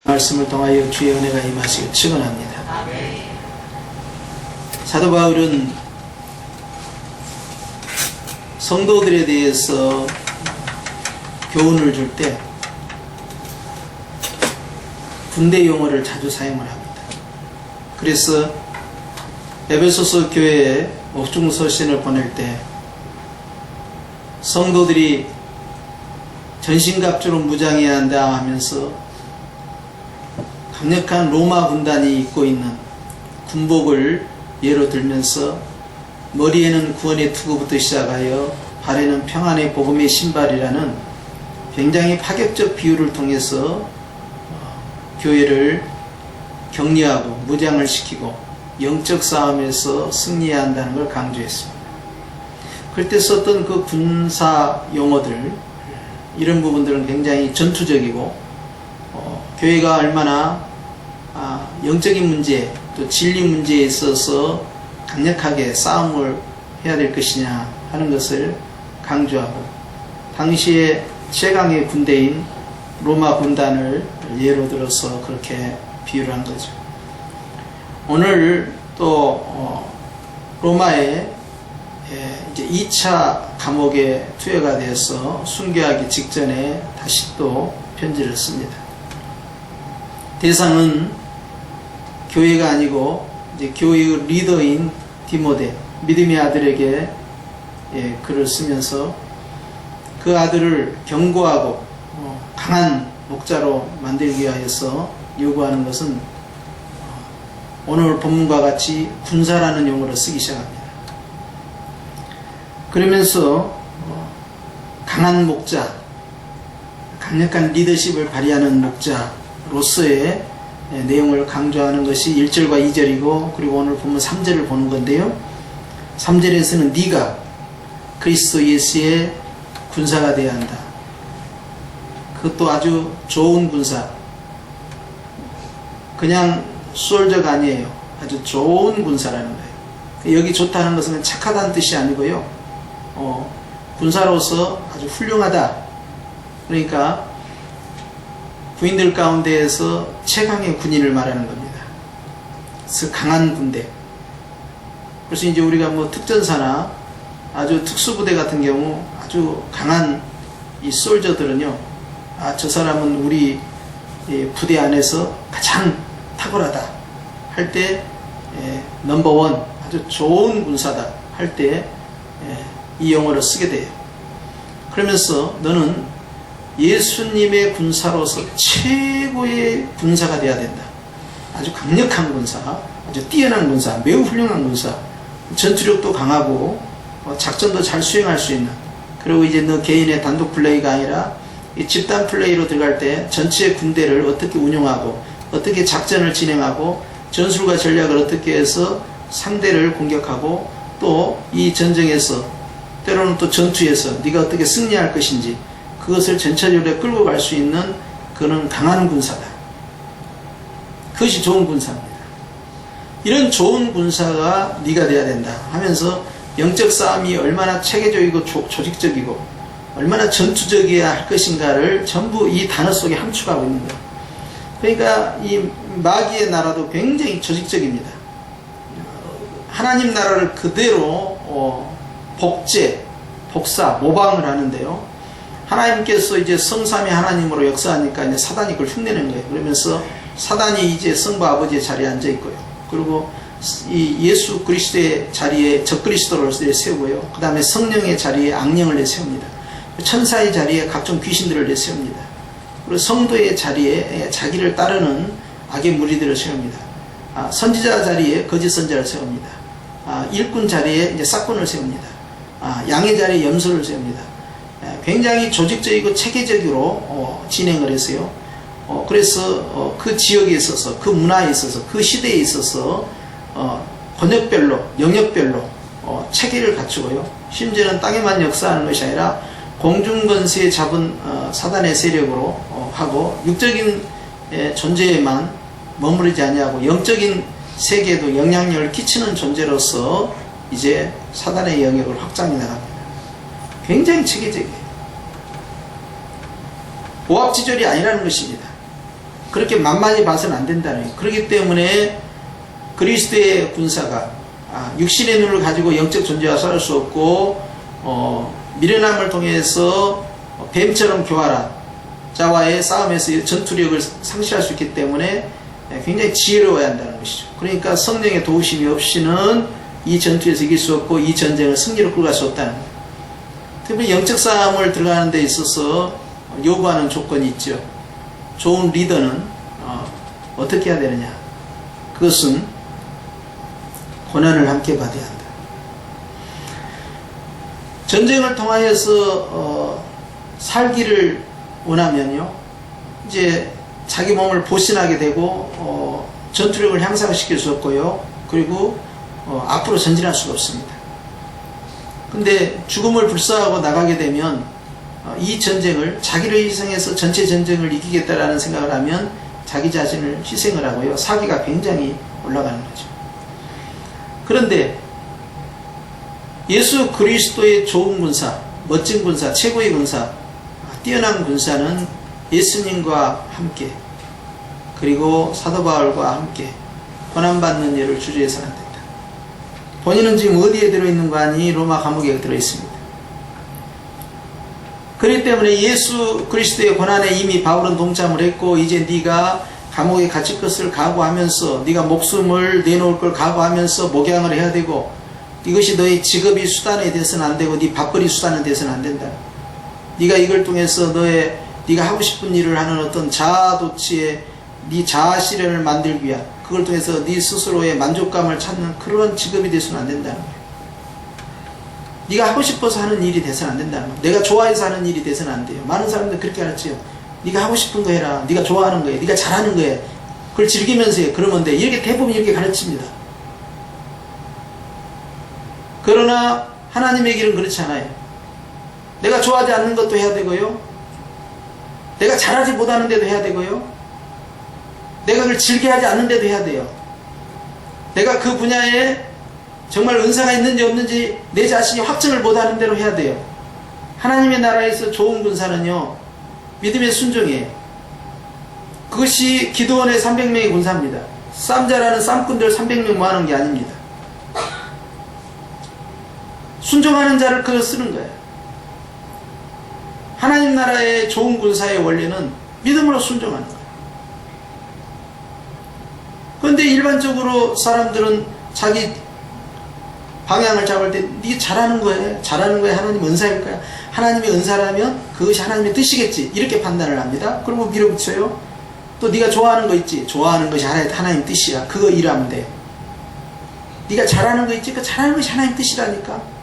말씀을 통하여 주의 은혜가 임하시길 축원합니다. 사도 바울은 성도들에 대해서 교훈을 줄 때 군대 용어를 자주 사용을 합니다. 그래서 에베소서 교회에 옥중서신을 보낼 때 성도들이 전신갑주로 무장해야 한다 하면서 강력한 로마 군단이 입고 있는 군복을 예로 들면서 머리에는 구원의 투구부터 시작하여 발에는 평안의 복음의 신발이라는 굉장히 파격적 비유를 통해서 교회를 격려하고 무장을 시키고 영적 싸움에서 승리해야 한다는 걸 강조했습니다. 그때 썼던 그 군사 용어들, 이런 부분들은 굉장히 전투적이고 교회가 얼마나 영적인 문제 또 진리 문제에 있어서 강력하게 싸움을 해야 될 것이냐 하는 것을 강조하고, 당시에 최강의 군대인 로마 군단을 예로 들어서 그렇게 비유를 한 거죠. 오늘 또 로마에 이제 2차 감옥에 투여가 돼서 순교하기 직전에 다시 또 편지를 씁니다. 대상은 교회가 아니고 이제 교회의 리더인 디모데, 믿음의 아들에게 글을 쓰면서 그 아들을 견고하고 강한 목자로 만들기 위하여서 요구하는 것은 오늘 본문과 같이 군사라는 용어를 쓰기 시작합니다. 그러면서 강한 목자, 강력한 리더십을 발휘하는 목자로서의 내용을 강조하는 것이 1절과 2절이고, 그리고 오늘 보면 3절을 보는 건데요. 3절에서는 네가 그리스도 예수의 군사가 되어야 한다. 그것도 아주 좋은 군사, 그냥 솔저가 아니에요. 아주 좋은 군사라는 거예요. 여기 좋다는 것은 착하다는 뜻이 아니고요, 군사로서 아주 훌륭하다. 그러니까 부인들 가운데에서 최강의 군인을 말하는 겁니다. 그래서 강한 군대. 그래서 이제 우리가 뭐 특전사나 아주 특수부대 같은 경우 아주 강한 이 솔저들은요, 저 사람은 우리 부대 안에서 가장 탁월하다 할 때, 넘버원, 아주 좋은 군사다 할 때 이 용어를 쓰게 돼요. 그러면서 너는 예수님의 군사로서 최고의 군사가 되어야 된다. 아주 강력한 군사, 아주 뛰어난 군사, 매우 훌륭한 군사, 전투력도 강하고 작전도 잘 수행할 수 있는, 그리고 이제 너 개인의 단독 플레이가 아니라 이 집단 플레이로 들어갈 때 전체 군대를 어떻게 운용하고 어떻게 작전을 진행하고 전술과 전략을 어떻게 해서 상대를 공격하고 또 이 전쟁에서 때로는 또 전투에서 네가 어떻게 승리할 것인지 그것을 전체적으로 끌고 갈 수 있는 그런 강한 군사다. 그것이 좋은 군사입니다. 이런 좋은 군사가 네가 돼야 된다 하면서 영적 싸움이 얼마나 체계적이고 조직적이고 얼마나 전투적이어야 할 것인가를 전부 이 단어 속에 함축하고 있는 거예요. 그러니까 이 마귀의 나라도 굉장히 조직적입니다. 하나님 나라를 그대로 복제, 복사, 모방을 하는데요. 하나님께서 이제 성삼위 하나님으로 역사하니까 이제 사단이 그걸 흉내내는 거예요. 그러면서 사단이 이제 성부 아버지의 자리에 앉아 있고요. 그리고 이 예수 그리스도의 자리에 적그리스도를 내세우고요. 그 다음에 성령의 자리에 악령을 내세웁니다. 천사의 자리에 각종 귀신들을 내세웁니다. 그리고 성도의 자리에 자기를 따르는 악의 무리들을 세웁니다. 선지자 자리에 거짓 선지자를 세웁니다. 일꾼 자리에 이제 싹군을 세웁니다. 양의 자리에 염소를 세웁니다. 굉장히 조직적이고 체계적으로 진행을 했어요. 그래서 그 지역에 있어서, 그 문화에 있어서, 그 시대에 있어서 권역별로, 영역별로 체계를 갖추고요. 심지어는 땅에만 역사하는 것이 아니라 공중권세에 잡은 사단의 세력으로 하고 육적인 존재에만 머무르지 아니하고 영적인 세계에도 영향력을 끼치는 존재로서 이제 사단의 영역을 확장해 나갑니다. 굉장히 체계적이에요. 오합지졸이 아니라는 것입니다. 그렇게 만만히 봐서는 안 된다는 거예요. 그렇기 때문에 그리스도의 군사가 육신의 눈을 가지고 영적 존재와 싸울 수 없고 미련함을 통해서 뱀처럼 교활한 자와의 싸움에서 전투력을 상실할 수 있기 때문에 굉장히 지혜로워야 한다는 것이죠. 그러니까 성령의 도우심이 없이는 이 전투에서 이길 수 없고 이 전쟁을 승리로 끌어갈 수 없다는 거예요. 특히 영적 싸움을 들어가는 데 있어서 요구하는 조건이 있죠. 좋은 리더는 어떻게 해야 되느냐. 그것은 고난을 함께 받아야 한다. 전쟁을 통하여서 살기를 원하면요, 이제 자기 몸을 보신하게 되고 전투력을 향상시킬 수 없고요, 그리고 앞으로 전진할 수가 없습니다. 근데 죽음을 불사하고 나가게 되면 이 전쟁을 자기를 희생해서 전체 전쟁을 이기겠다라는 생각을 하면 자기 자신을 희생을 하고요, 사기가 굉장히 올라가는 거죠. 그런데 예수 그리스도의 좋은 군사, 멋진 군사, 최고의 군사, 뛰어난 군사는 예수님과 함께, 그리고 사도 바울과 함께 고난받는 일을 주저해서는 안 된다. 본인은 지금 어디에 들어있는 거 아니? 로마 감옥에 들어있습니다. 그렇기 때문에 예수 그리스도의 고난에 이미 바울은 동참을 했고, 이제 네가 감옥에 갇힐 것을 각오하면서, 네가 목숨을 내놓을 걸 각오하면서 목양을 해야 되고, 이것이 너의 직업이 수단이 돼서는 안 되고 네 밥벌이 수단이 돼서는 안 된다. 네가 이걸 통해서 네가 하고 싶은 일을 하는 어떤 자아도취에 네 자아 실현을 만들기 위한, 그걸 통해서 네 스스로의 만족감을 찾는 그런 직업이 돼서는 안 된다는 거예요. 네가 하고 싶어서 하는 일이 돼서는 안 된다는 거예요. 내가 좋아해서 하는 일이 돼서는 안 돼요. 많은 사람들 그렇게 가르쳐요. 네가 하고 싶은 거 해라. 네가 좋아하는 거에, 네가 잘하는 거에, 그걸 즐기면서 해. 그러면 돼. 이렇게 대부분 이렇게 가르칩니다. 그러나 하나님의 길은 그렇지 않아요. 내가 좋아하지 않는 것도 해야 되고요, 내가 잘하지 못하는데도 해야 되고요, 내가 그걸 즐겨하지 않는데도 해야 돼요. 내가 그 분야에 정말 은사가 있는지 없는지 내 자신이 확증을 못하는 대로 해야 돼요. 하나님의 나라에서 좋은 군사는요, 믿음의 순종이에요. 그것이 기드온의 300명의 군사입니다. 쌈자라는 쌈꾼들 300명 모아놓은 게 아닙니다. 순종하는 자를 그거 쓰는 거예요. 하나님 나라의 좋은 군사의 원리는 믿음으로 순종하는 거예요. 그런데 일반적으로 사람들은 자기 방향을 잡을 때 네 잘하는 거예요. 잘하는 거예요. 하나님 은사일 거야. 하나님의 은사라면 그것이 하나님의 뜻이겠지. 이렇게 판단을 합니다. 그리고 밀어붙여요. 또 네가 좋아하는 거 있지. 좋아하는 것이 하나님 뜻이야. 그거 일하면 돼. 네가 잘하는 거 있지. 그 잘하는 것이 하나님 뜻이라니까.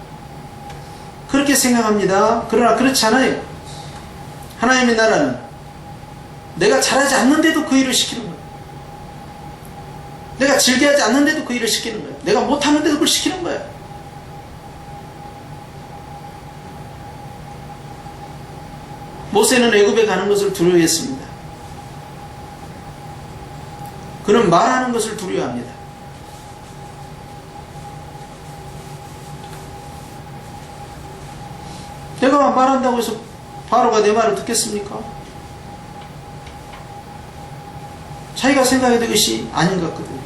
그렇게 생각합니다. 그러나 그렇지 않아요. 하나님의 나라는 내가 잘하지 않는데도 그 일을 시키는 거예요. 내가 즐겨하지 않는데도 그 일을 시키는 거예요. 내가 못하는데도 그걸 시키는 거예요. 모세는 애굽에 가는 것을 두려워했습니다. 그는 말하는 것을 두려워합니다. 내가 말한다고 해서 바로가 내 말을 듣겠습니까? 자기가 생각해도 그것이 아닌 것 같거든요.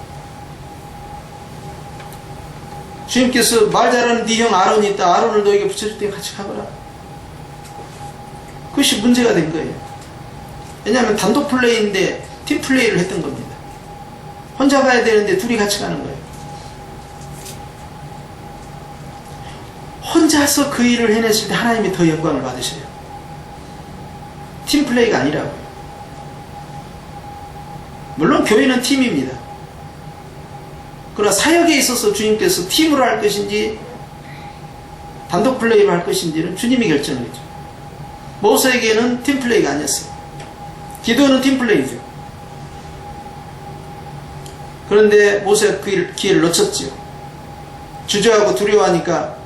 주님께서 말 잘하는 네 형 아론이 있다. 아론을 너에게 붙여줄 때 같이 가거라. 그것이 문제가 된 거예요. 왜냐하면 단독 플레이인데 팀 플레이를 했던 겁니다. 혼자 가야 되는데 둘이 같이 가는 거예요. 혼자서 그 일을 해냈을 때 하나님이 더 영광을 받으셔요. 팀 플레이가 아니라고요. 물론 교회는 팀입니다. 그러나 사역에 있어서 주님께서 팀으로 할 것인지 단독 플레이로 할 것인지는 주님이 결정하겠죠. 모세에게는 팀 플레이가 아니었어요. 기도는 팀 플레이죠. 그런데 모세가 그 기회를 놓쳤지요. 주저하고 두려워하니까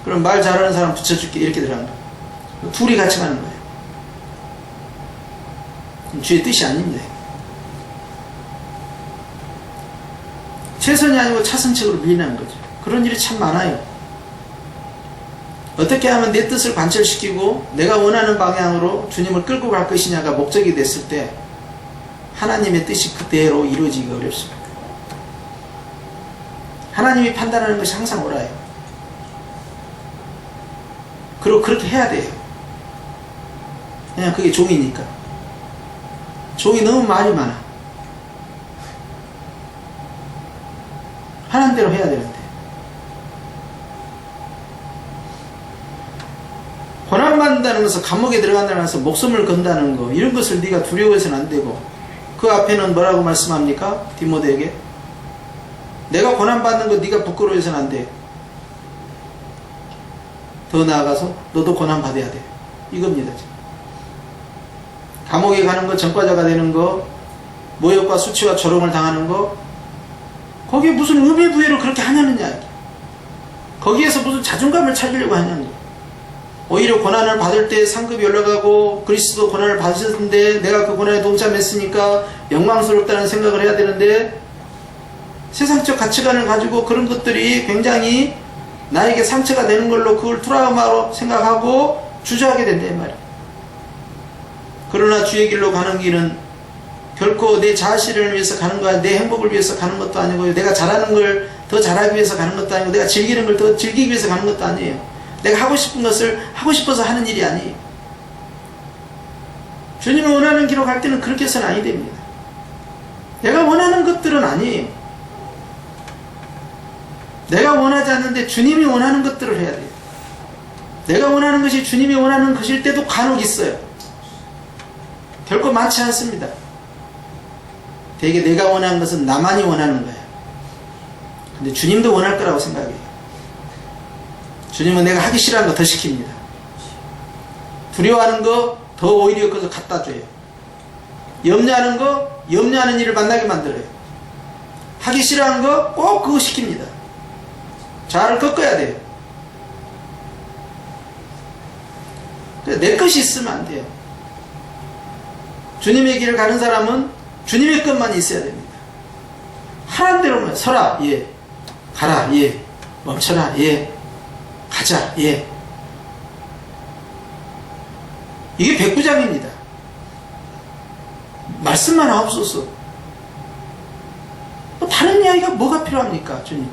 그럼 말 잘하는 사람 붙여줄게 이렇게 들어간 거예요. 둘이 같이 가는 거예요. 주의 뜻이 아닙니다. 최선이 아니고 차선책으로 밀리는 거죠. 그런 일이 참 많아요. 어떻게 하면 내 뜻을 관철시키고 내가 원하는 방향으로 주님을 끌고 갈 것이냐가 목적이 됐을 때 하나님의 뜻이 그대로 이루어지기가 어렵습니다. 하나님이 판단하는 것이 항상 옳아요. 그리고 그렇게 해야 돼요. 그냥 그게 종이니까. 종이 너무 말이 많아. 하나님 대로 해야 되는데. 고난받는다는 것은 감옥에 들어간다는 것은 목숨을 건다는 거, 이런 것을 네가 두려워해서는 안 되고, 그 앞에는 뭐라고 말씀합니까? 디모데에게 내가 고난받는 거 네가 부끄러워해서는 안 돼. 더 나아가서 너도 고난받아야 돼. 이겁니다. 감옥에 가는 거, 전과자가 되는 거, 모욕과 수치와 조롱을 당하는 거, 거기에 무슨 의미 부여를 그렇게 하냐느냐. 거기에서 무슨 자존감을 찾으려고 하냐는 거. 오히려 고난을 받을 때 상급이 올라가고 그리스도 고난을 받으셨는데 내가 그 고난에 동참했으니까 영광스럽다는 생각을 해야 되는데, 세상적 가치관을 가지고 그런 것들이 굉장히 나에게 상처가 되는 걸로 그걸 트라우마로 생각하고 주저하게 된단 말이에요. 그러나 주의 길로 가는 길은 결코 내 자아실현을 위해서 가는 거야, 내 행복을 위해서 가는 것도 아니고, 내가 잘하는 걸 더 잘하기 위해서 가는 것도 아니고, 내가 즐기는 걸 더 즐기기 위해서 가는 것도 아니에요. 내가 하고 싶은 것을 하고 싶어서 하는 일이 아니에요. 주님이 원하는 길로 갈 때는 그렇게 해서는 아니 됩니다. 내가 원하는 것들은 아니에요. 내가 원하지 않는데 주님이 원하는 것들을 해야 돼요. 내가 원하는 것이 주님이 원하는 것일 때도 간혹 있어요. 결코 많지 않습니다. 되게 내가 원하는 것은 나만이 원하는 거예요. 근데 주님도 원할 거라고 생각해요. 주님은 내가 하기 싫어하는 거 더 시킵니다. 두려워하는 거 더 오히려 그거 갖다 줘요. 염려하는 거, 염려하는 일을 만나게 만들어요. 하기 싫어하는 거 꼭 그거 시킵니다. 자아를 꺾어야 돼요. 내 것이 있으면 안 돼요. 주님의 길을 가는 사람은 주님의 것만 있어야 됩니다. 하라는 대로만 서라, 예. 가라, 예. 멈춰라, 예. 가자, 예. 이게 백부장입니다. 말씀만 하옵소서. 다른 이야기가 뭐가 필요합니까, 주님?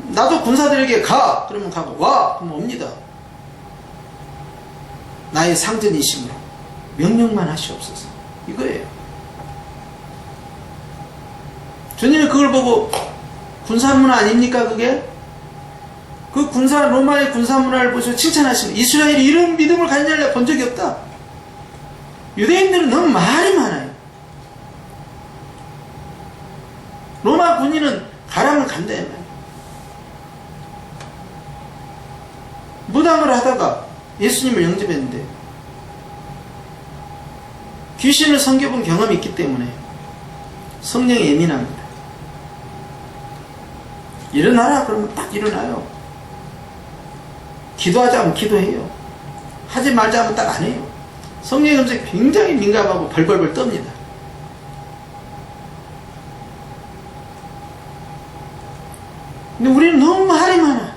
나도 군사들에게 가! 그러면 가고, 와! 그러면 옵니다. 나의 상전이심으로 명령만 하시옵소서. 이거예요. 주님이 그걸 보고 군사문화 아닙니까, 그게? 그 로마의 군사문화를 보시고 칭찬하시는, 이스라엘이 이런 믿음을 가진 자를 본 적이 없다. 유대인들은 너무 말이 많아요. 로마 군인은 가라면 간다. 무당을 하다가 예수님을 영접했는데 귀신을 섬겨본 경험이 있기 때문에 성령이 예민합니다. 일어나라 그러면 딱 일어나요. 기도하자면 기도해요. 하지 말자면 딱 안 해요. 성령의 음성이 굉장히 민감하고 벌벌벌 떱니다. 근데 우리는 너무 말이 많아.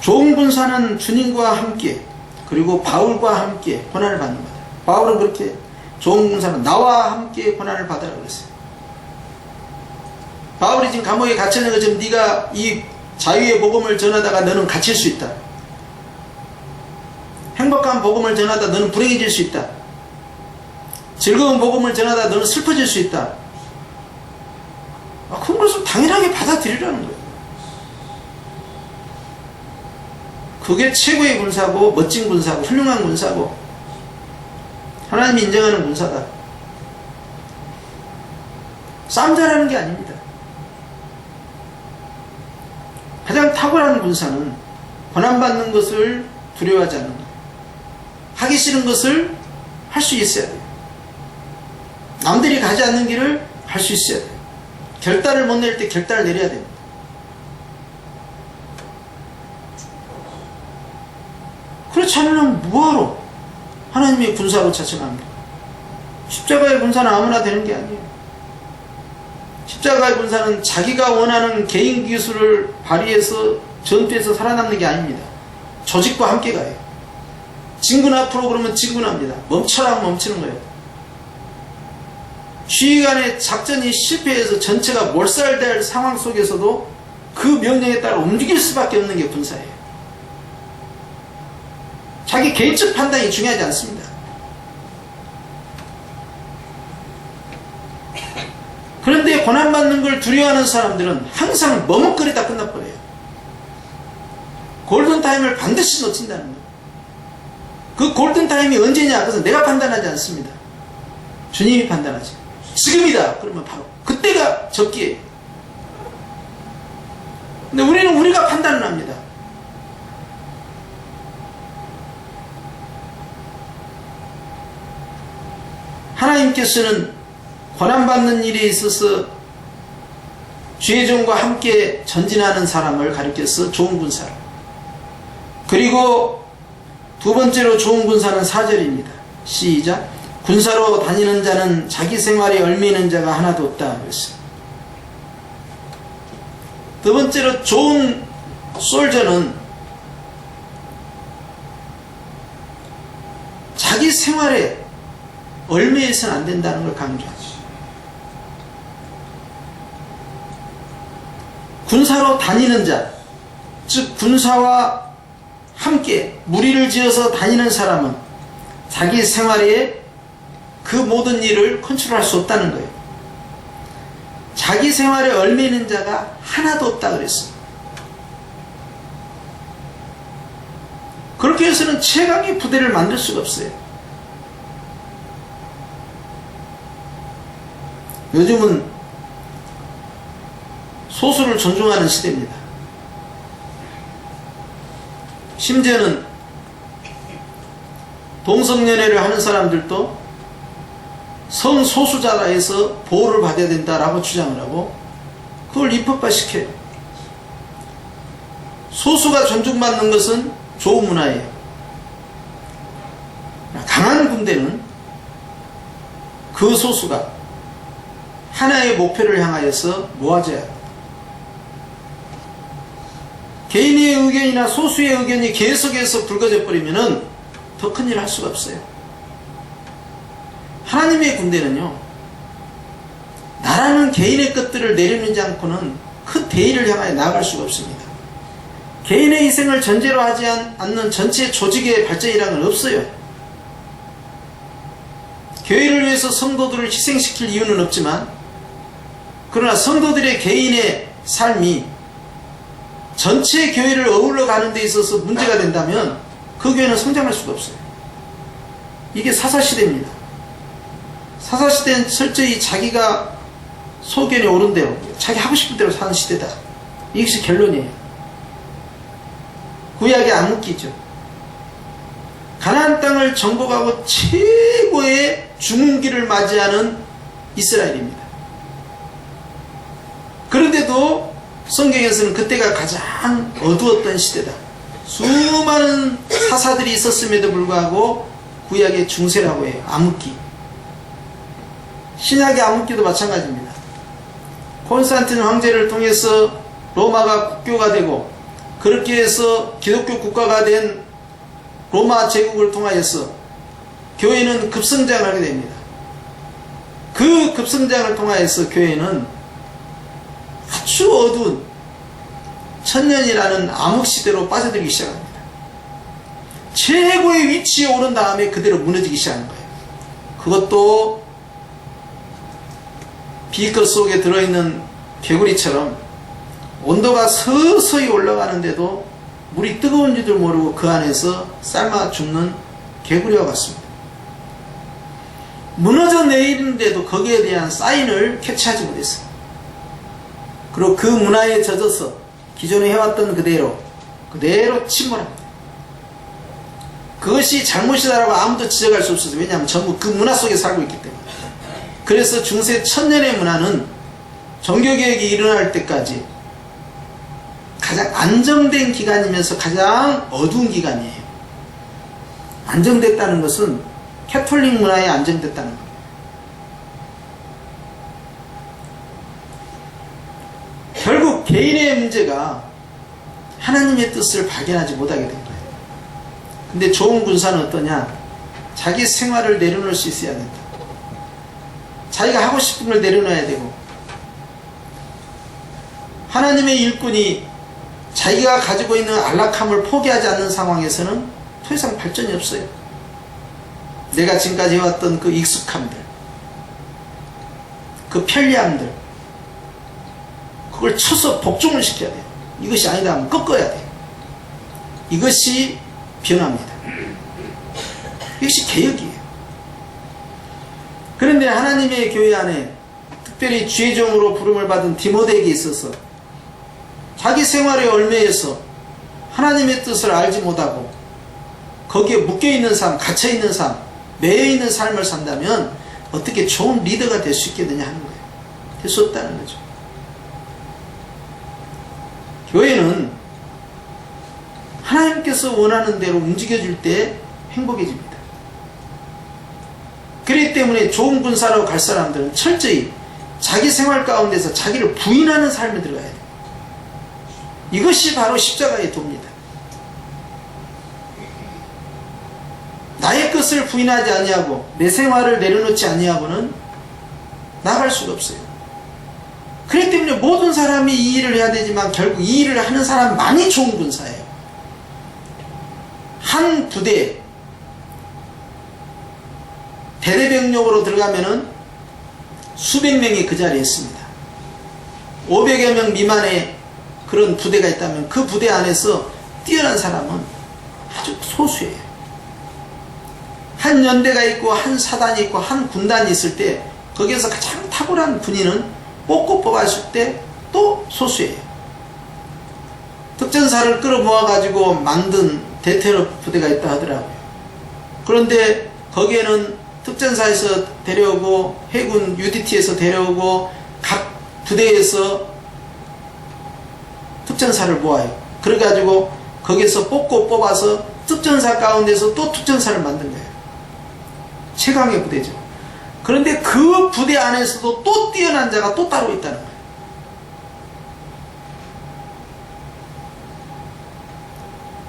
좋은 군사는 주님과 함께, 그리고 바울과 함께 고난을 받는 거다. 바울은 그렇게 좋은 군사는 나와 함께 고난을 받으라고 그랬어요. 바울이 지금 감옥에 갇혀있는 것처럼 네가 이 자유의 복음을 전하다가 너는 갇힐 수 있다. 행복한 복음을 전하다 너는 불행해질 수 있다. 즐거운 복음을 전하다 너는 슬퍼질 수 있다. 그런 것을 당연하게 받아들이라는 거예요. 그게 최고의 군사고, 멋진 군사고, 훌륭한 군사고, 하나님이 인정하는 군사다. 싸움 잘하는 게 아닙니다. 가장 탁월한 군사는 고난받는 것을 두려워하지 않는 것, 하기 싫은 것을 할 수 있어야 돼요. 남들이 가지 않는 길을 갈 수 있어야 돼요. 결단을 못 낼 때 결단을 내려야 됩니다. 그렇지 않으면 뭐하러 하나님의 군사로 자칭합니까? 십자가의 군사는 아무나 되는 게 아니에요. 십자가의 군사는 자기가 원하는 개인 기술을 발휘해서 전투에서 살아남는 게 아닙니다. 조직과 함께 가요. 진군 앞으로 그러면 진군합니다. 멈춰라 하면 멈추는 거예요. 지휘관의 작전이 실패해서 전체가 몰살될 상황 속에서도 그 명령에 따라 움직일 수밖에 없는 게 군사예요. 자기 개인적 판단이 중요하지 않습니다. 그런데 고난받는 걸 두려워하는 사람들은 항상 머뭇거리다 끝나버려요. 골든타임을 반드시 놓친다는 거예요. 그 골든타임이 언제냐? 그것은 내가 판단하지 않습니다. 주님이 판단하죠. 지금이다! 그러면 바로 그때가 적기예요. 근데 우리는 우리가 판단을 합니다. 하나님께서는 고난받는 일에 있어서 주의 종과 함께 전진하는 사람을 가리켜서 좋은 군사로, 그리고 두 번째로 좋은 군사는 4절입니다. 시작. 군사로 다니는 자는 자기 생활에 얽매이는 자가 하나도 없다 그랬어요. 두 번째로 좋은 솔저는 자기 생활에 얽매여서는 안 된다는 걸 강조하죠. 군사로 다니는 자, 즉 군사와 함께 무리를 지어서 다니는 사람은 자기 생활에 그 모든 일을 컨트롤할 수 없다는 거예요. 자기 생활에 얽매이는 자가 하나도 없다 그랬어요. 그렇게 해서는 최강의 부대를 만들 수가 없어요. 요즘은 소수를 존중하는 시대입니다. 심지어는 동성연애를 하는 사람들도 성소수자라 해서 보호를 받아야 된다라고 주장을 하고 그걸 입법화시켜요. 소수가 존중받는 것은 좋은 문화예요. 강한 군대는 그 소수가 하나의 목표를 향하여서 모아져야 합니다. 개인의 의견이나 소수의 의견이 계속해서 불거져 버리면은 더 큰 일 할 수가 없어요. 하나님의 군대는요, 나라는 개인의 것들을 내려놓지 않고는 큰 대의를 향하여 나아갈 수가 없습니다. 개인의 희생을 전제로 하지 않는 전체 조직의 발전이라는 건 없어요. 교회를 위해서 성도들을 희생시킬 이유는 없지만, 그러나 성도들의 개인의 삶이 전체 교회를 어울러 가는 데 있어서 문제가 된다면 그 교회는 성장할 수가 없어요. 이게 사사시대입니다. 사사시대는 철저히 자기가 소견에 오른 대로, 자기 하고 싶은 대로 사는 시대다. 이것이 결론이에요. 구약에 안 묶이죠. 가나안 땅을 정복하고 최고의 중흥기를 맞이하는 이스라엘입니다. 그런데도 성경에서는 그때가 가장 어두웠던 시대다. 수많은 사사들이 있었음에도 불구하고 구약의 중세라고 해요. 암흑기. 신약의 암흑기도 마찬가지입니다. 콘스탄틴 황제를 통해서 로마가 국교가 되고, 그렇게 해서 기독교 국가가 된 로마 제국을 통하여서 교회는 급성장을 하게 됩니다. 그 급성장을 통하여서 교회는 아주 어두운 천년이라는 암흑시대로 빠져들기 시작합니다. 최고의 위치에 오른 다음에 그대로 무너지기 시작하는 거예요. 그것도 비कर 속에 들어있는 개구리처럼 온도가 서서히 올라가는데도 물이 뜨거운 줄도 모르고 그 안에서 삶아 죽는 개구리와 같습니다. 무너져 내리는데도 거기에 대한 사인을 캐치하지 못했어요. 그리고 그 문화에 젖어서 기존에 해왔던 그대로 침몰합니다. 그것이 잘못이다라고 아무도 지적할 수 없어서, 왜냐하면 전부 그 문화 속에 살고 있기 때문에. 그래서 중세 천년의 문화는 종교개혁이 일어날 때까지 가장 안정된 기간이면서 가장 어두운 기간이에요. 안정됐다는 것은 캐톨릭 문화에 안정됐다는 겁니다. 결국 개인의 문제가 하나님의 뜻을 발견하지 못하게 된 거예요. 근데 좋은 군사는 어떠냐? 자기 생활을 내려놓을 수 있어야 된다. 자기가 하고 싶은 걸 내려놔야 되고, 하나님의 일꾼이 자기가 가지고 있는 안락함을 포기하지 않는 상황에서는 더 이상 발전이 없어요. 내가 지금까지 해왔던 그 익숙함들, 그 편리함들, 그걸 쳐서 복종을 시켜야 돼요. 이것이 아니다 하면 꺾어야 돼요. 이것이 변화입니다. 이것이 개혁이에요. 그런데 하나님의 교회 안에 특별히 주의종으로 부름을 받은 디모데에게 있어서 자기 생활의 얽매여서 하나님의 뜻을 알지 못하고 거기에 묶여있는 삶, 갇혀있는 삶, 매여있는 삶을 산다면 어떻게 좋은 리더가 될 수 있겠느냐 하는 거예요. 될 수 없다는 거죠. 교회는 하나님께서 원하는 대로 움직여줄 때 행복해집니다. 그렇기 때문에 좋은 군사로 갈 사람들은 철저히 자기 생활 가운데서 자기를 부인하는 삶에 들어가야 돼요. 이것이 바로 십자가의 도입니다. 나의 것을 부인하지 아니하고 내 생활을 내려놓지 아니하고는 나갈 수가 없어요. 그렇기 때문에 모든 사람이 이 일을 해야 되지만 결국 이 일을 하는 사람만이 좋은 군사예요. 한 부대 대대병력으로 들어가면은 수백 명이 그 자리에 있습니다. 500여 명 미만의 그런 부대가 있다면 그 부대 안에서 뛰어난 사람은 아주 소수예요. 한 연대가 있고 한 사단이 있고 한 군단이 있을 때 거기에서 가장 탁월한 군인은 뽑고 뽑았을 때 또 소수예요. 특전사를 끌어모아 가지고 만든 대테러 부대가 있다 하더라고요. 그런데 거기에는 특전사에서 데려오고 해군 UDT에서 데려오고 각 부대에서 특전사를 모아요. 그래가지고 거기에서 뽑고 뽑아서 특전사 가운데서 또 특전사를 만든 거예요. 최강의 부대죠. 그런데 그 부대 안에서도 또 뛰어난 자가 또 따로 있다는 거예요.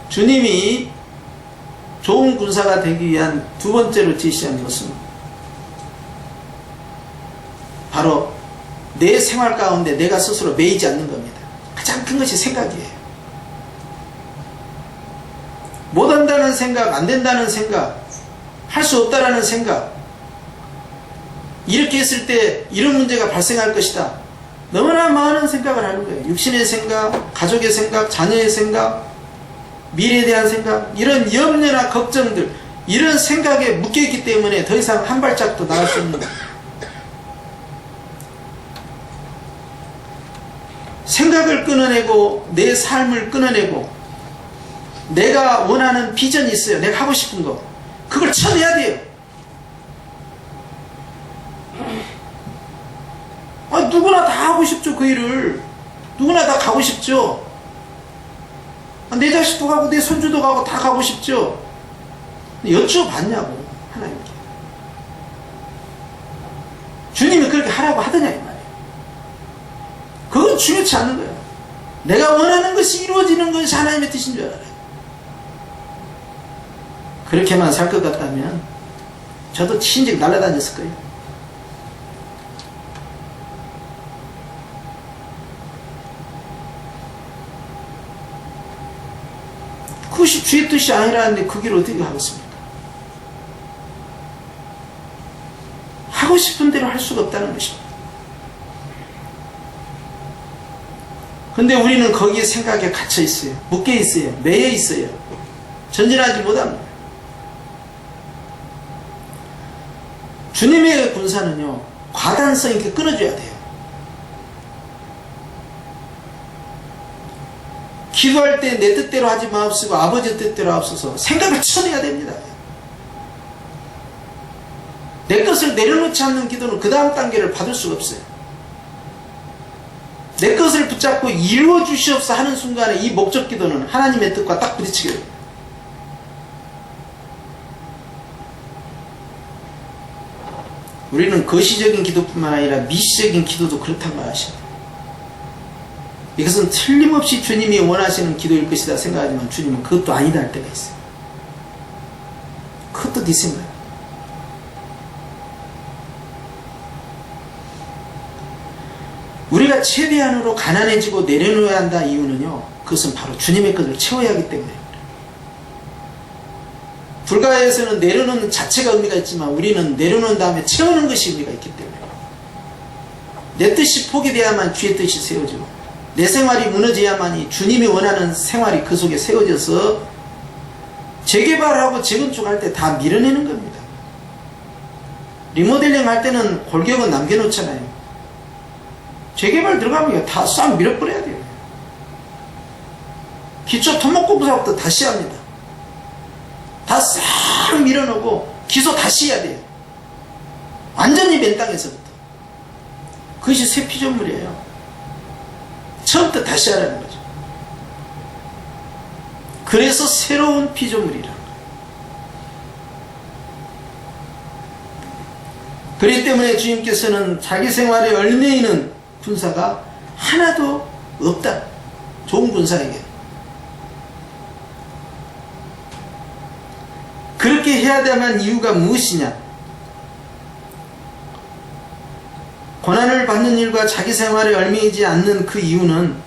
주님이 좋은 군사가 되기 위한 두 번째로 제시한 것은 바로 내 생활 가운데 내가 스스로 매이지 않는 겁니다. 가장 큰 것이 생각이에요. 못한다는 생각, 안 된다는 생각, 할 수 없다라는 생각, 이렇게 했을 때 이런 문제가 발생할 것이다. 너무나 많은 생각을 하는 거예요. 육신의 생각, 가족의 생각, 자녀의 생각, 미래에 대한 생각, 이런 염려나 걱정들, 이런 생각에 묶여있기 때문에 더 이상 한 발짝도 나갈 수 없는 거예요. 생각을 끊어내고 내 삶을 끊어내고 내가 원하는 비전이 있어요. 내가 하고 싶은 거, 그걸 쳐내야 돼요. 누구나 다 하고 싶죠. 그 일을 누구나 다 가고 싶죠. 내 자식도 가고 내 손주도 가고 다 가고 싶죠. 여쭤봤냐고 하나님께. 주님이 그렇게 하라고 하더냐 이 말이에요. 그건 중요치 않은 거예요. 내가 원하는 것이 이루어지는 것이 하나님의 뜻인 줄 알아요. 그렇게만 살 것 같다면 저도 친직 날아다녔을 거예요. 그것이 주의 뜻이 아니라는데 그 길을 어떻게 하겠습니까? 하고 싶은 대로 할 수가 없다는 것입니다. 근데 우리는 거기에 생각에 갇혀 있어요. 묶여 있어요. 매여 있어요. 전진하지 못합니다. 주님의 군사는요, 과단성 있게 끊어줘야 돼요. 기도할 때 내 뜻대로 하지 마옵시고 아버지 뜻대로 하옵소서. 생각을 쳐내야 됩니다. 내 것을 내려놓지 않는 기도는 그 다음 단계를 받을 수가 없어요. 내 것을 붙잡고 이루어 주시옵소서 하는 순간에 이 목적 기도는 하나님의 뜻과 딱 부딪히게 됩니다. 우리는 거시적인 기도뿐만 아니라 미시적인 기도도 그렇단 말 아시죠? 이것은 틀림없이 주님이 원하시는 기도일 것이다 생각하지만 주님은 그것도 아니다 할 때가 있어요. 뒷생각. 우리가 최대한으로 가난해지고 내려놓아야 한다 이유는요, 그것은 바로 주님의 것을 채워야 하기 때문에. 불가에서는 내려놓는 자체가 의미가 있지만 우리는 내려놓은 다음에 채우는 것이 의미가 있기 때문에, 내 뜻이 포기되어야만 주의 뜻이 세워지고, 내 생활이 무너져야만이 주님이 원하는 생활이 그 속에 세워져서 재개발하고 재건축할 때 다 밀어내는 겁니다. 리모델링 할 때는 골격은 남겨놓잖아요. 재개발 들어가면 다 싹 밀어버려야 돼요. 기초 토목공사부터 다시 합니다. 다 싹 밀어넣고 기소 다시 해야 돼요. 완전히 맨 땅에서부터. 그것이 새 피조물이에요. 처음부터 다시 하라는 거죠. 그래서 새로운 피조물이라는 거예요. 그렇기 때문에 주님께서는 자기 생활에 얽매이는 군사가 하나도 없다. 좋은 군사에게. 그렇게 해야 되는 이유가 무엇이냐? 고난을 받는 일과 자기 생활에 얽매이지 않는 그 이유는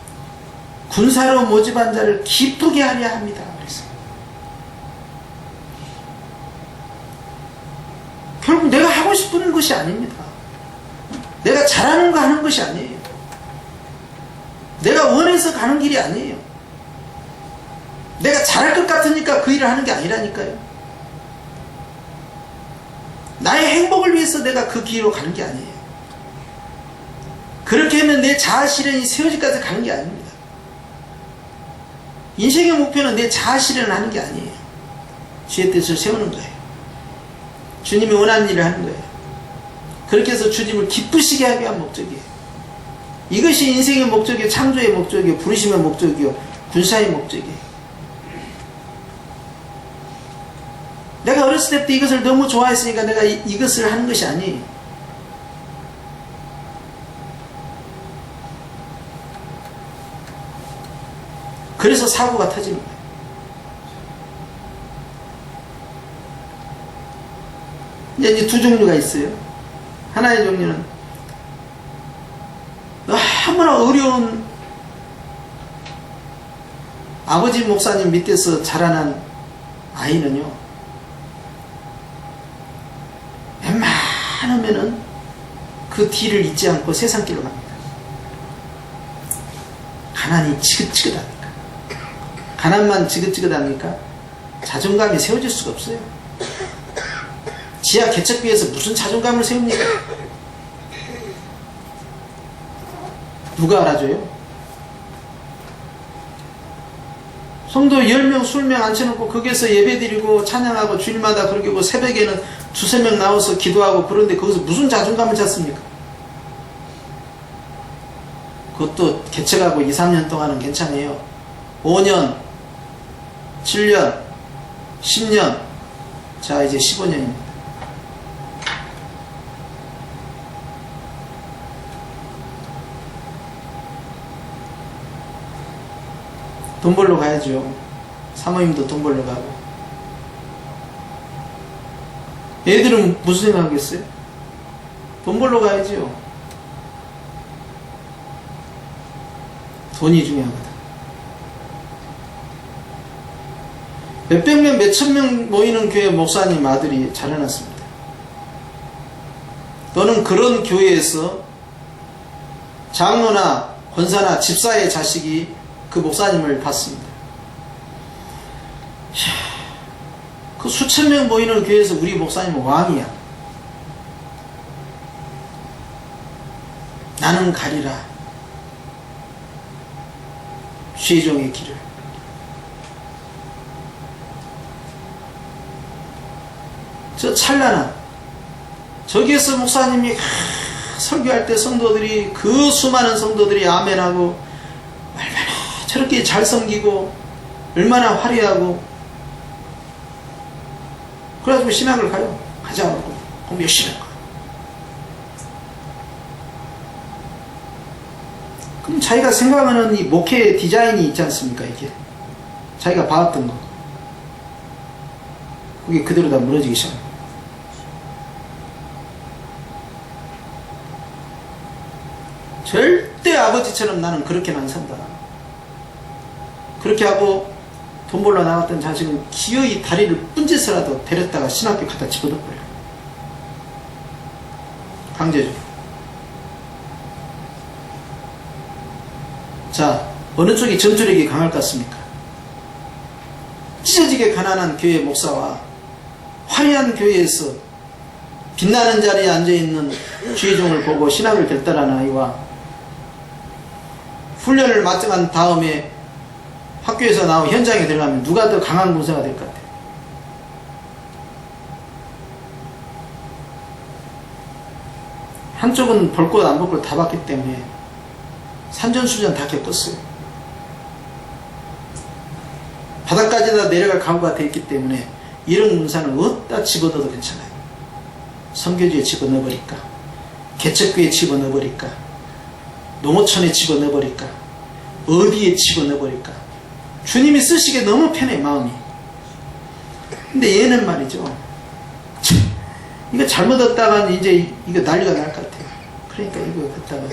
군사로 모집한 자를 기쁘게 하려 합니다. 그래서 결국 내가 하고 싶은 것이 아닙니다. 내가 잘하는 거 하는 것이 아니에요. 내가 원해서 가는 길이 아니에요. 내가 잘할 것 같으니까 그 일을 하는 게 아니라니까요. 나의 행복을 위해서 내가 그 길로 가는 게 아니에요. 그렇게 하면 내 자아 실현이 세워질까지 가는 게 아닙니다. 인생의 목표는 내 자아 실현을 하는 게 아니에요. 주의 뜻을 세우는 거예요. 주님이 원하는 일을 하는 거예요. 그렇게 해서 주님을 기쁘시게 하기 위한 목적이에요. 이것이 인생의 목적이요, 창조의 목적이요, 부르심의 목적이요, 군사의 목적이에요. 내가 어렸을 때부터 이것을 너무 좋아했으니까 내가 이것을 하는 것이 아니에요. 그래서 사고가 터지는 거예요. 이제 두 종류가 있어요. 하나의 종류는 너무나 어려운 아버지 목사님 밑에서 자라난 아이는요, 웬만하면은 그 뒤를 잊지 않고 세상 길로 갑니다. 가난이 지긋지긋합니까? 가난만 지긋지긋합니까? 자존감이 세워질 수가 없어요. 지하 개척비에서 무슨 자존감을 세웁니까? 누가 알아줘요? 성도 10명, 20명 앉혀놓고 거기에서 예배드리고 찬양하고 주일마다 그렇게 고 새벽에는 2~3명 나와서 기도하고, 그런데 거기서 무슨 자존감을 찾습니까? 그것도 개척하고 2~3년 동안은 괜찮아요. 5년, 7년, 10년, 자 이제 15년입니다. 돈 벌러 가야죠. 사모님도 돈 벌러 가고. 애들은 무슨 생각하겠어요? 돈 벌러 가야죠. 돈이 중요하거든. 몇백 명, 몇천 명 모이는 교회 목사님 아들이 자라났습니다. 너는 그런 교회에서 장로나 권사나 집사의 자식이 그 목사님을 봤습니다. 그 수천 명 모이는 교회에서 우리 목사님은 왕이야. 나는 가리라 주의 종의 길을. 저 찬란한 저기에서 목사님이 설교할 때 성도들이, 그 수많은 성도들이 아멘하고 얼마나 저렇게 잘 섬기고 얼마나 화려하고, 그래가지고 신학을 가요. 가자고 공부 열심히 할 거야. 그럼 자기가 생각하는 이 목회 디자인이 있지 않습니까? 이게 자기가 봐왔던 거, 그게 그대로 다 무너지기 시작합니다. 절대 아버지처럼 나는 그렇게는 안 산다. 그렇게 하고 돈 벌러 나갔던 자식은 기어이 다리를 뿜짓으라도 데렸다가 신학교 갖다 집어넣어버려요. 강제적으로. 자, 어느 쪽이 전투력이 강할 것 같습니까? 찢어지게 가난한 교회 목사와 화려한 교회에서 빛나는 자리에 앉아있는 주의종을 보고 신학을 결단한 아이와 훈련을 마쳐간 다음에 학교에서 나오고 현장에 들어가면 누가 더 강한 군사가 될 것 같아요? 한쪽은 볼 것 안 볼 것 다 봤기 때문에 산전수전 다 겪었어요. 바닥까지 다 내려갈 각오가 되어 있기 때문에 이런 군사는 어디다 집어넣어도 괜찮아요. 선교지에 집어넣어버릴까, 개척교에 집어넣어버릴까, 농어촌에 집어넣어버릴까, 어디에 집어넣어버릴까. 주님이 쓰시기에 너무 편해, 마음이. 근데 얘는 말이죠, 이거 잘못 얻다가는 이제 이거 난리가 날 것 같아요. 그러니까 이거 갖다가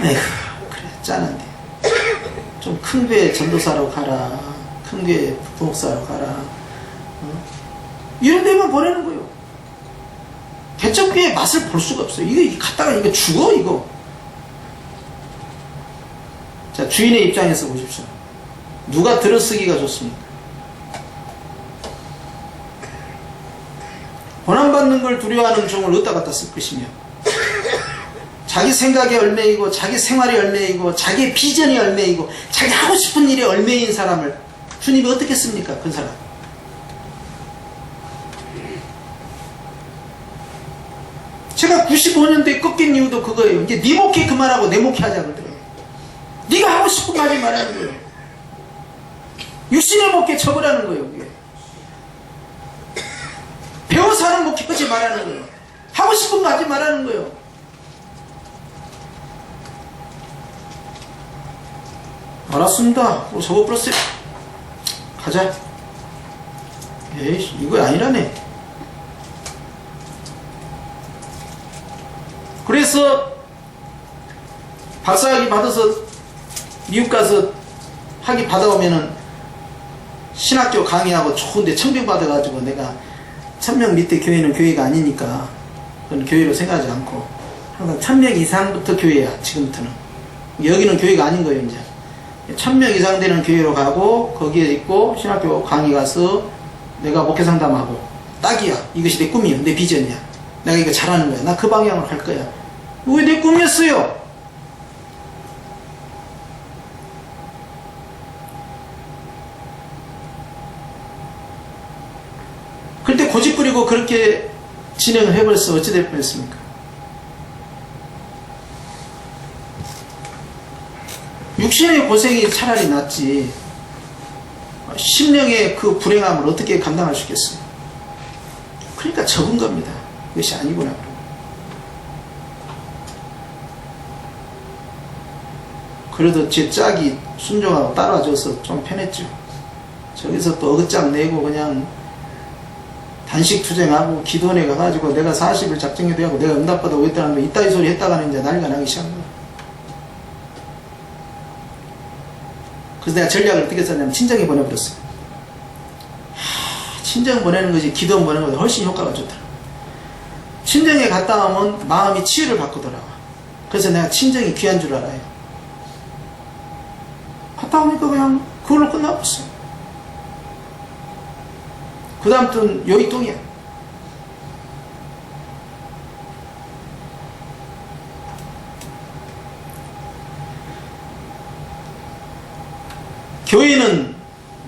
에휴, 그래 짠한데 좀 큰 교회 전도사로 가라, 큰 교회 부목사로 가라, 이런 데만 보내는 거예요. 개척교회 맛을 볼 수가 없어요. 이거 갔다가 이거 죽어 이거. 자, 주인의 입장에서 보십시오. 누가 들어쓰기가 좋습니까? 고난받는 걸 두려워하는 종을 어디다 갖다 쓸 것이며, 자기 생각에 얽매이고 자기 생활에 얽매이고 자기의 비전이 얽매이고 자기 하고 싶은 일에 얽매인 사람을 주님이 어떻게 씁니까? 그 사람. 제가 95년도에 꺾인 이유도 그거예요. 이제 네 목회 그만하고 내 목회 하자 그러더라고요. 네가 하고 싶은 말이 말하는 거예요. 육신의 목회 처벌하는 거예요. 그게. 배워서 하는 목회 하지 말하는 거예요. 하고 싶은 거 하지 말하는 거예요. 알았습니다. 접어버렸어요. 가자. 에이, 이거 아니라네. 그래서 박사학위 받아서 미국 가서 학위 받아오면은 신학교 강의하고 좋은데 청빙 받아가지고 내가 1000명 밑에 교회는 교회가 아니니까 그건 교회로 생각하지 않고 항상 1000명 이상부터 교회야. 지금부터는 여기는 교회가 아닌 거예요. 이제 1000명 이상 되는 교회로 가고 거기에 있고 신학교 강의 가서 내가 목회 상담하고 딱이야. 이것이 내 꿈이야. 내 비전이야. 내가 이거 잘하는 거야. 나 그 방향으로 갈 거야. 왜 내 꿈이었어요? 그때 고집 부리고 그렇게 진행을 해버렸어. 어찌 될 뻔했습니까? 육신의 고생이 차라리 낫지 심령의 그 불행함을 어떻게 감당할 수 있겠어요? 그러니까 적은 겁니다. 이것이 아니구나. 그래도 제 짝이 순종하고 따라와줘서 좀 편했죠. 저기서 또 어긋장 내고 그냥 단식 투쟁하고 기도원에 가가지고 내가 40일 작정해도 하고 내가 응답받아 오겠다는 거 이따위 소리 했다가는 이제 난리가 나기 시작한 거야. 그래서 내가 전략을 어떻게 썼냐면 친정에 보내버렸어요. 친정 보내는 것이 기도원 보내는 것보다 훨씬 효과가 좋더라. 친정에 갔다 오면 마음이 치유를 받고 돌아와. 그래서 내가 친정이 귀한 줄 알아요. 갔다 오니까 그냥 그걸로 끝나버렸어요. 그 다음부터는 요이똥이야. 교회는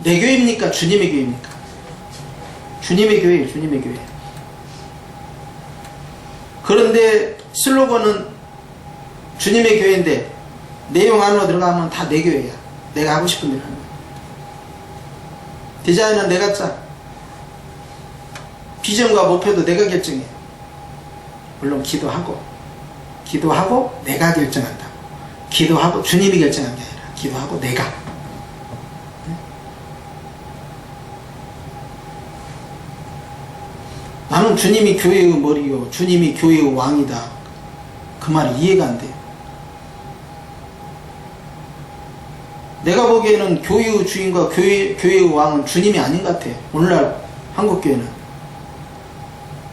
내 교회입니까? 주님의 교회입니까? 주님의 교회예요. 주님의 교회. 그런데 슬로건은 주님의 교회인데 내용 안으로 들어가면 다 내 교회야. 내가 하고 싶은 대로 하는 거야. 디자인은 내가 짜. 비전과 목표도 내가 결정해. 물론 기도하고 내가 결정한다. 기도하고 주님이 결정한 게 아니라 기도하고 내가. 나는 주님이 교회의 머리요, 주님이 교회의 왕이다. 그 말이 이해가 안 돼요. 내가 보기에는 교회의 주인과 교회의 왕은 주님이 아닌 것 같아. 오늘날 한국교회는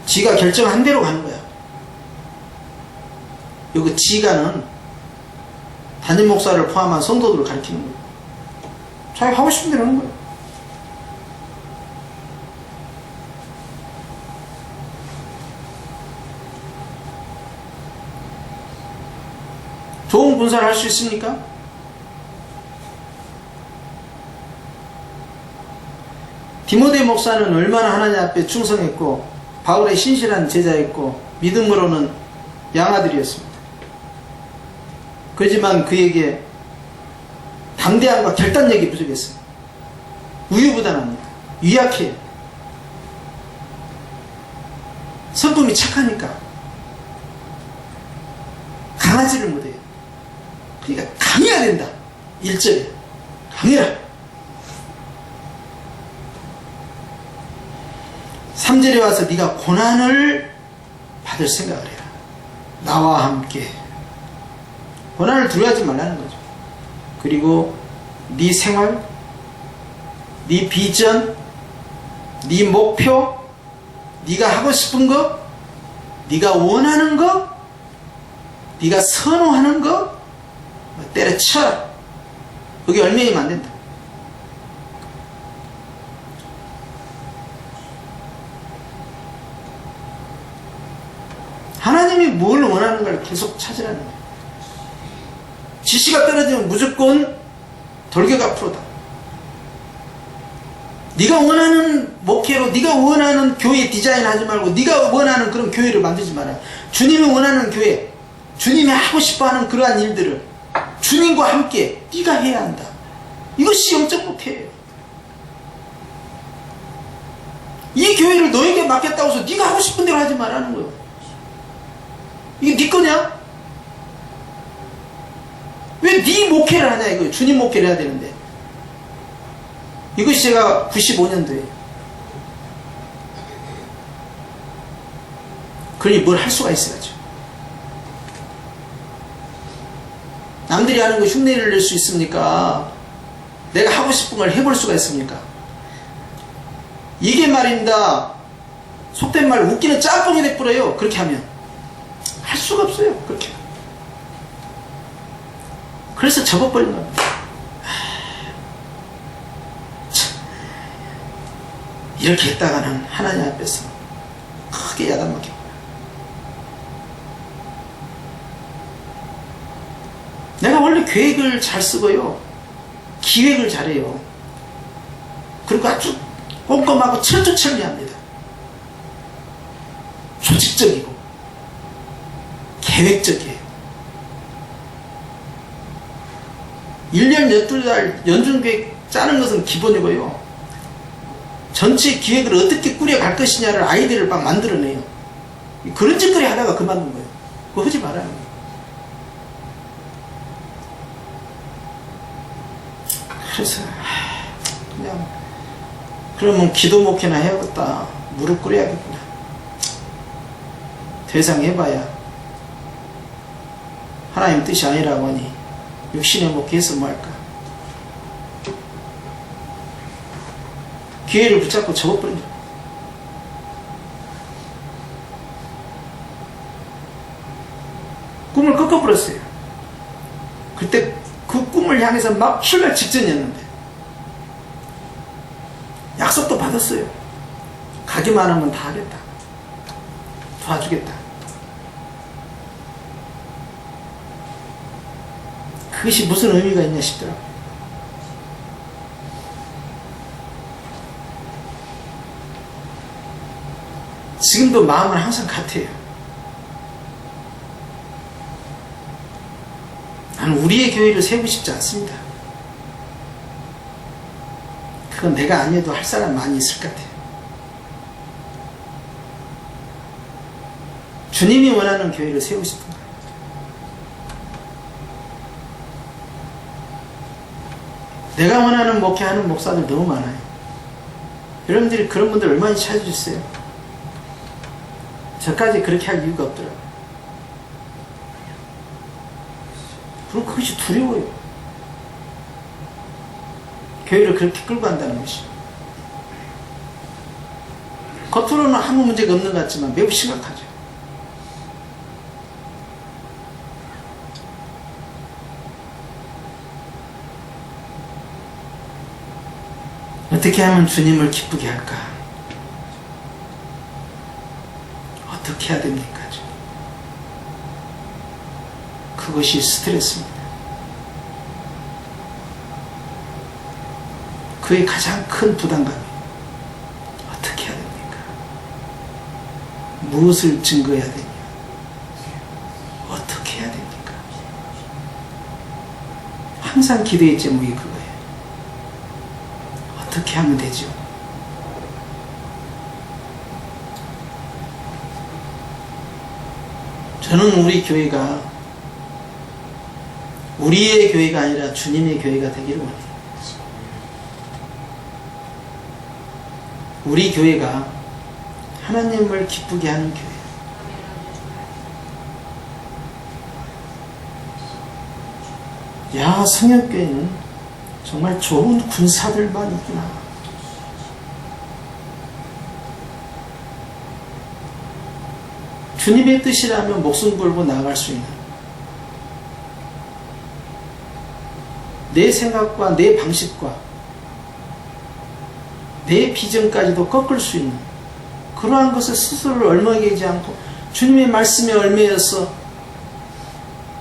지가 결정한 대로 가는 거야. 여기 지가는 담임 목사를 포함한 성도들을 가리키는 거야. 자기 하고 싶은 대로 하는 거야. 좋은 군사를 할 수 있습니까? 디모데 목사는 얼마나 하나님 앞에 충성했고 바울의 신실한 제자였고 믿음으로는 양아들이었습니다. 그렇지만 그에게 담대함과 결단력이 부족했어요. 우유부단합니다. 유약해요. 성품이 착하니까 강하지를 못해요. 그러니까 강해야 된다. 1절에 강해라. 3절에 와서 네가 고난을 받을 생각을 해라. 나와 함께. 고난을 두려워하지 말라는 거죠. 그리고 네 생활, 네 비전, 네 목표, 네가 하고 싶은 거, 네가 원하는 거, 네가 선호하는 거 때려쳐라. 그게 얽매이면 안 된다. 하나님이 뭘 원하는가를 계속 찾으라는 거예요. 지시가 떨어지면 무조건 돌격 앞으로다. 네가 원하는 목회로 네가 원하는 교회 디자인 하지 말고 네가 원하는 그런 교회를 만들지 마라. 주님이 원하는 교회, 주님이 하고 싶어하는 그러한 일들을 주님과 함께 네가 해야 한다. 이것이 영적 목회예요. 이 교회를 너에게 맡겼다고 해서 네가 하고 싶은 대로 하지 말라는 거예요. 이게 네 거냐? 왜 네 목회를 하냐 이거예요. 주님 목회를 해야 되는데. 이것이 제가 95년도에 그러니 뭘 할 수가 있어야죠. 남들이 하는 거 흉내를 낼 수 있습니까? 내가 하고 싶은 걸 해볼 수가 있습니까? 이게 말입니다. 속된 말 웃기는 짬뽕이 돼버려요. 그렇게 하면 할 수가 없어요. 그렇게. 그래서 접어버린 겁니다. 이렇게 했다가는 하나님 앞에서 크게 야단먹힙니다. 내가 원래 계획을 잘 쓰고요. 기획을 잘해요. 그리고 아주 꼼꼼하고 철두철미합니다. 조직적이고 계획적이에요. 1년 12달 연중계획 짜는 것은 기본이고요. 전체 기획을 어떻게 꾸려갈 것이냐를 아이디어를 막 만들어내요. 그런 짓거리 하다가 그만둔 거예요. 그거 하지 말아요. 그래서 그냥 그러면 기도 목회나 해야겠다. 무릎 꿇어야겠구나. 대상 해봐야 하나님 뜻이 아니라고 하니 육신의 목회에서 뭐할까. 기회를 붙잡고 접어버린 거예요. 꿈을 꺾어버렸어요. 그때 그 꿈을 향해서 막 출발 직전이었는데 약속도 받았어요. 가기만 하면 다 하겠다. 도와주겠다. 그것이 무슨 의미가 있냐 싶더라고요. 지금도 마음은 항상 같아요. 나는 우리의 교회를 세우고 싶지 않습니다. 그건 내가 아니어도 할 사람 많이 있을 것 같아요. 주님이 원하는 교회를 세우고 싶은 거예요. 내가 원하는 목회하는 목사들 너무 많아요. 여러분들이 그런 분들 얼마나 찾아주세요. 저까지 그렇게 할 이유가 없더라고요. 그리고 그것이 두려워요. 교회를 그렇게 끌고 간다는 것이. 겉으로는 아무 문제가 없는 것 같지만 매우 심각하죠. 어떻게 하면 주님을 기쁘게 할까? 어떻게 해야 됩니까? 그것이 스트레스입니다. 그의 가장 큰 부담감이 어떻게 해야 됩니까? 무엇을 증거해야 되냐? 어떻게 해야 됩니까? 항상 기도의 제목이 그거예요. 어떻게 하면 되죠? 저는 우리 교회가 우리의 교회가 아니라 주님의 교회가 되기를 원해요. 우리 교회가 하나님을 기쁘게 하는 교회. 야, 성역교회는 정말 좋은 군사들만 있구나. 주님의 뜻이라면 목숨 걸고 나아갈 수 있는, 내 생각과 내 방식과 내 비전까지도 꺾을 수 있는 그러한 것을 스스로를 얼마게지 않고 주님의 말씀에 얽매여서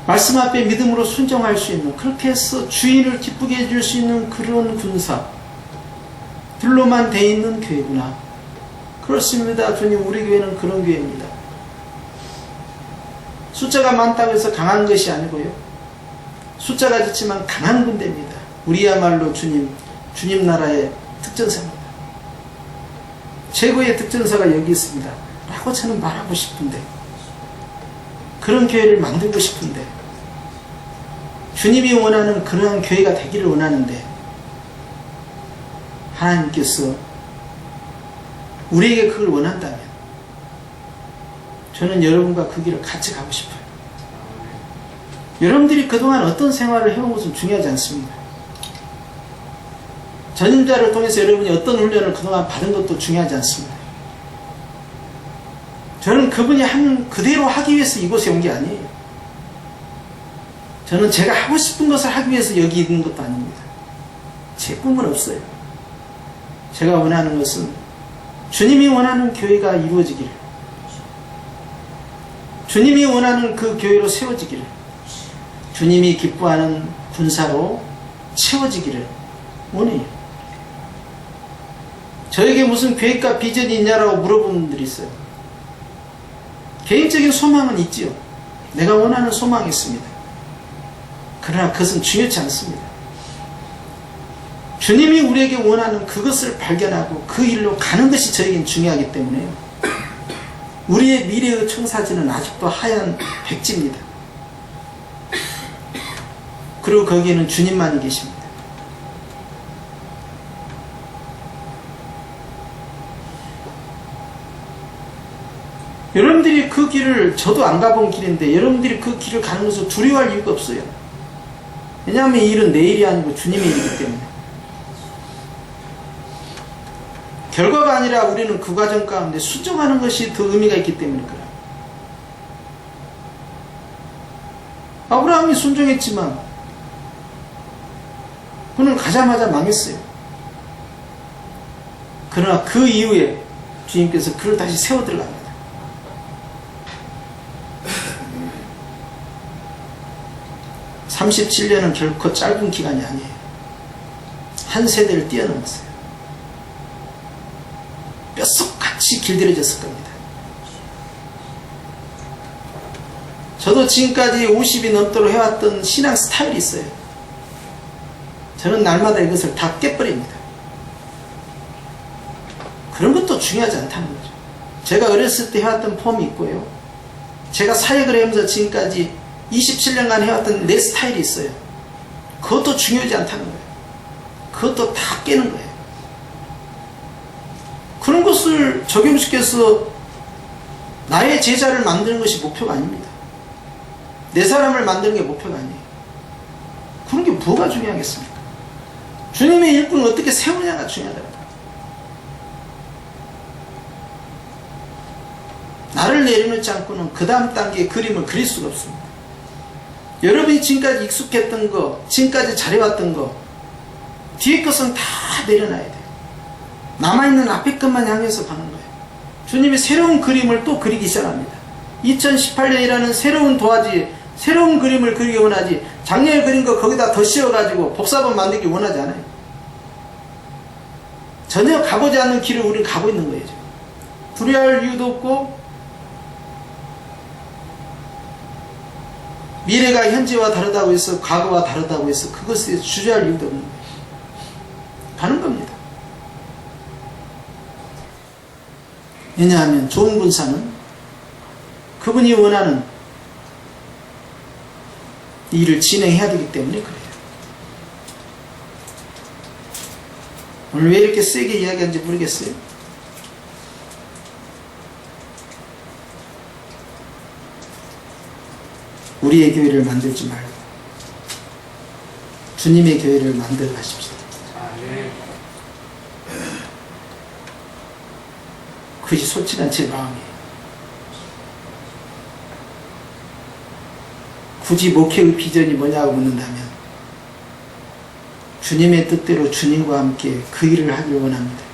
말씀 앞에 믿음으로 순종할 수 있는, 그렇게 해서 주인을 기쁘게 해줄 수 있는 그런 군사들로만 돼 있는 교회구나. 그렇습니다. 주님, 우리 교회는 그런 교회입니다. 숫자가 많다고 해서 강한 것이 아니고요, 숫자가 적지만 강한 군대입니다. 우리야말로 주님 나라의 특전사입니다. 최고의 특전사가 여기 있습니다 라고 저는 말하고 싶은데, 그런 교회를 만들고 싶은데, 주님이 원하는 그러한 교회가 되기를 원하는데, 하나님께서 우리에게 그걸 원한다면 저는 여러분과 그 길을 같이 가고 싶어요. 여러분들이 그동안 어떤 생활을 해온 것은 중요하지 않습니다. 전임자를 통해서 여러분이 어떤 훈련을 그동안 받은 것도 중요하지 않습니다. 저는 그분이 하는 그대로 하기 위해서 이곳에 온 게 아니에요. 저는 제가 하고 싶은 것을 하기 위해서 여기 있는 것도 아닙니다. 제 꿈은 없어요. 제가 원하는 것은 주님이 원하는 교회가 이루어지기를, 주님이 원하는 그 교회로 세워지기를, 주님이 기뻐하는 군사로 채워지기를 원해요. 저에게 무슨 계획과 비전이 있냐라고 물어보는 분들이 있어요. 개인적인 소망은 있지요. 내가 원하는 소망이 있습니다. 그러나 그것은 중요치 않습니다. 주님이 우리에게 원하는 그것을 발견하고 그 일로 가는 것이 저에겐 중요하기 때문에요. 우리의 미래의 청사진은 아직도 하얀 백지입니다. 그리고 거기에는 주님만이 계십니다. 여러분들이 그 길을, 저도 안 가본 길인데 여러분들이 그 길을 가는 것을 두려워할 이유가 없어요. 왜냐하면 이 일은 내 일이 아니고 주님의 일이기 때문에. 결과가 아니라 우리는 그 과정 가운데 순종하는 것이 더 의미가 있기 때문에 그래요. 아브라함이 순종했지만 그는 가자마자 망했어요. 그러나 그 이후에 주님께서 그를 다시 세워 들어갑니다. (37년은) 결코 짧은 기간이 아니에요. 한 세대를 뛰어넘었어요. 뼛속같이 길들여졌을 겁니다. 저도 지금까지 50이 넘도록 해왔던 신앙 스타일이 있어요. 저는 날마다 이것을 다 깨버립니다. 그런 것도 중요하지 않다는 거죠. 제가 어렸을 때 해왔던 폼이 있고요, 제가 사역을 하면서 지금까지 27년간 해왔던 내 스타일이 있어요. 그것도 중요하지 않다는 거예요. 그것도 다 깨는 거예요. 그런 것을 적용시켜서 나의 제자를 만드는 것이 목표가 아닙니다. 내 사람을 만드는 게 목표가 아니에요. 그런 게 뭐가 중요하겠습니까? 주님의 일꾼을 어떻게 세우냐가 중요하다. 나를 내려놓지 않고는 그 다음 단계의 그림을 그릴 수가 없습니다. 여러분이 지금까지 익숙했던 거, 지금까지 잘해왔던 거, 뒤에 것은 다 내려놔야 돼요. 남아있는 앞에 것만 향해서 가는 거예요. 주님이 새로운 그림을 또 그리기 시작합니다. 2018년이라는 새로운 도화지, 새로운 그림을 그리기 원하지, 작년에 그린 거 거기다 더 씌워가지고 복사본 만들기 원하지 않아요. 전혀 가보지 않는 길을 우리는 가고 있는 거예요. 지금. 두려워할 이유도 없고, 미래가 현재와 다르다고 해서, 과거와 다르다고 해서 그것에 주저할 이유도 없는 거예요. 가는 겁니다. 왜냐하면 좋은 군사는 그분이 원하는 일을 진행해야 되기 때문에 그래요. 오늘 왜 이렇게 세게 이야기하는지 모르겠어요. 우리의 교회를 만들지 말고 주님의 교회를 만들어 가십시오. 그것이 솔직한 제 마음이에요. 굳이 목회의 비전이 뭐냐고 묻는다면 주님의 뜻대로 주님과 함께 그 일을 하길 원합니다.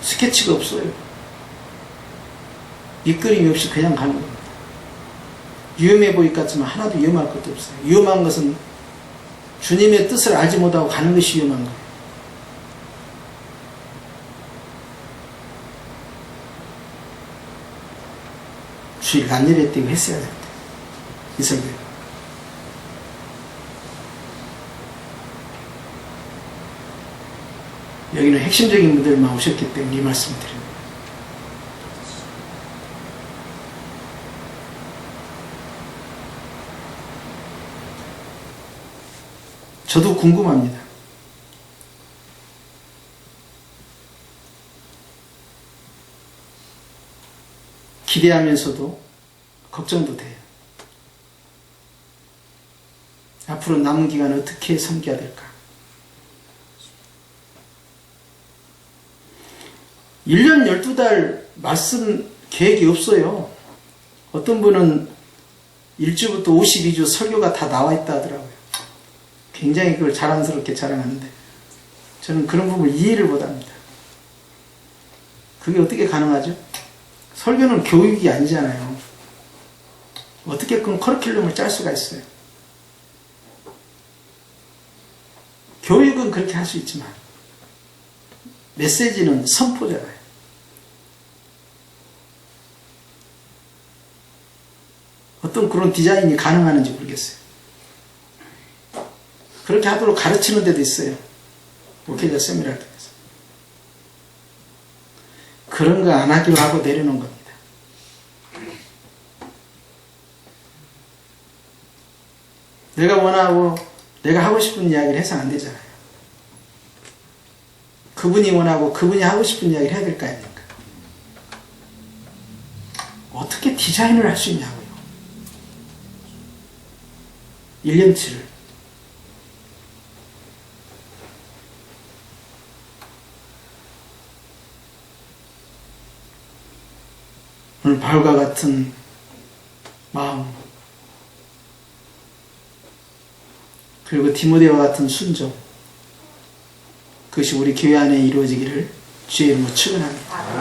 스케치가 없어요. 밑그림이 없이 그냥 가는 겁니다. 위험해 보일 것 같지만 하나도 위험할 것도 없어요. 위험한 것은 주님의 뜻을 알지 못하고 가는 것이 위험한 거예요. 주일 간절히 때고 했어야 됩니다. 이 설교. 여기는 핵심적인 분들만 오셨기 때문에 이 말씀을 드립니다. 저도 궁금합니다. 기대하면서도 걱정도 돼요. 앞으로 남은 기간 어떻게 섬겨야 될까? 1년 12달 말씀 계획이 없어요. 어떤 분은 1주부터 52주 설교가 다 나와 있다 하더라고요. 굉장히 그걸 자랑스럽게 자랑하는데 저는 그런 부분을 이해를 못합니다. 그게 어떻게 가능하죠? 설교는 교육이 아니잖아요. 어떻게 그런 커리큘럼을 짤 수가 있어요? 교육은 그렇게 할 수 있지만 메시지는 선포잖아요. 어떤 그런 디자인이 가능하는지 모르겠어요. 그렇게 하도록 가르치는 데도 있어요. 목회자 세미나를 통해서. 그런 거 안 하기로 하고 내려놓은 겁니다. 내가 원하고 내가 하고 싶은 이야기를 해서는 안 되잖아요. 그분이 원하고 그분이 하고 싶은 이야기를 해야 될 거 아닙니까? 어떻게 디자인을 할 수 있냐고요. 1년치를. 오늘 바울과 같은 마음, 그리고 디모데와 같은 순종, 그것이 우리 교회 안에 이루어지기를 주의 이름으로 축원합니다.